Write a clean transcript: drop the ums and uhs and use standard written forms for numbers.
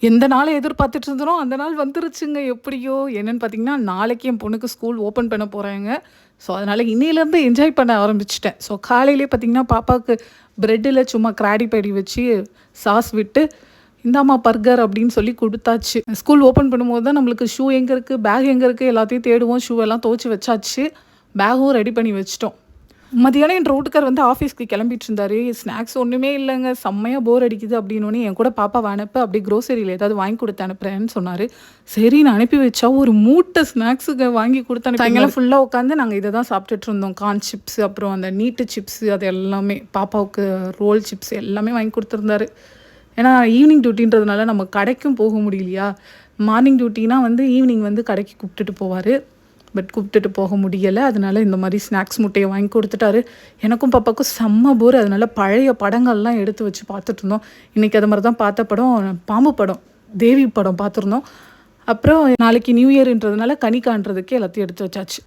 எந்த நாள எதிர்பார்த்துட்டு இருந்தனோ, அந்த நாள் வந்துருச்சுங்க எப்படியோ. என்னன்னு பார்த்தீங்கன்னா, நாளைக்கு என் பொண்ணுக்கு ஸ்கூல் ஓப்பன் பண்ண போறாங்க. ஸோ, அதனால இன்னையிலேருந்து என்ஜாய் பண்ண ஆரம்பிச்சுட்டேன். ஸோ, காலையிலேயே பார்த்தீங்கன்னா, பாப்பாவுக்கு பிரெட்டில சும்மா கிராடி பேடி வச்சு சாஸ் விட்டு, இந்தாம்மா பர்கர் அப்படின்னு சொல்லி குடுத்தாச்சு. ஸ்கூல் ஓப்பன் பண்ணும்போது தான் நம்மளுக்கு ஷூ எங்க இருக்கு, பேக் எங்க இருக்கு எல்லாத்தையும் தேடுவோம். ஷூ எல்லாம் துவச்சு வச்சாச்சு. பேக்கும் ரெடி பண்ணி வச்சுட்டோம். மதியானம் என் ரோட்டுக்கார் வந்து ஆஃபீஸ்க்கு கிளம்பிட்டு இருந்தாரு. ஸ்நாக்ஸ் ஒன்றுமே இல்லைங்க. செம்மையா போர் அடிக்குது அப்படின்னோடனே, என் கூட பாப்பாவ அனுப்பு அப்படியே க்ரோசரியில் ஏதாவது வாங்கி கொடுத்து அனுப்புறேன்னு சொன்னாரு. சரின்னு அனுப்பி வச்சா ஒரு மூட்டை ஸ்நாக்ஸுங்க வாங்கி கொடுத்து அனுப்பி சாயங்காலம் ஃபுல்லாக உட்காந்து நாங்கள் இதை தான் சாப்பிட்டுட்டு இருந்தோம். கார்ன் சிப்ஸ், அப்புறம் அந்த நீட்டு சிப்ஸ், அது எல்லாமே பாப்பாவுக்கு ரோல் சிப்ஸ் எல்லாமே வாங்கி கொடுத்துருந்தாரு. ஏன்னா ஈவினிங் டியூட்டின்றதுனால நம்ம கடைக்கும் போக முடியலையா. மார்னிங் டியூட்டினா வந்து ஈவினிங் வந்து கடைக்கு கூப்பிட்டுட்டு போவார். பட் கூப்பிட்டுட்டு போக முடியலை. அதனால இந்த மாதிரி ஸ்நாக்ஸ் முட்டையை வாங்கி கொடுத்துட்டாரு. எனக்கும் பாப்பாவுக்கும் செம்ம போர். அதனால பழைய படங்கள்லாம் எடுத்து வச்சு பார்த்துட்டு இருந்தோம். இன்றைக்கி அது மாதிரி தான் பார்த்த படம் பாம்பு படம், தேவி படம் பார்த்துருந்தோம். அப்புறம் நாளைக்கு நியூ இயர்ன்றதுனால கனி காண்றதுக்கு எல்லாத்தையும் எடுத்து வச்சாச்சு.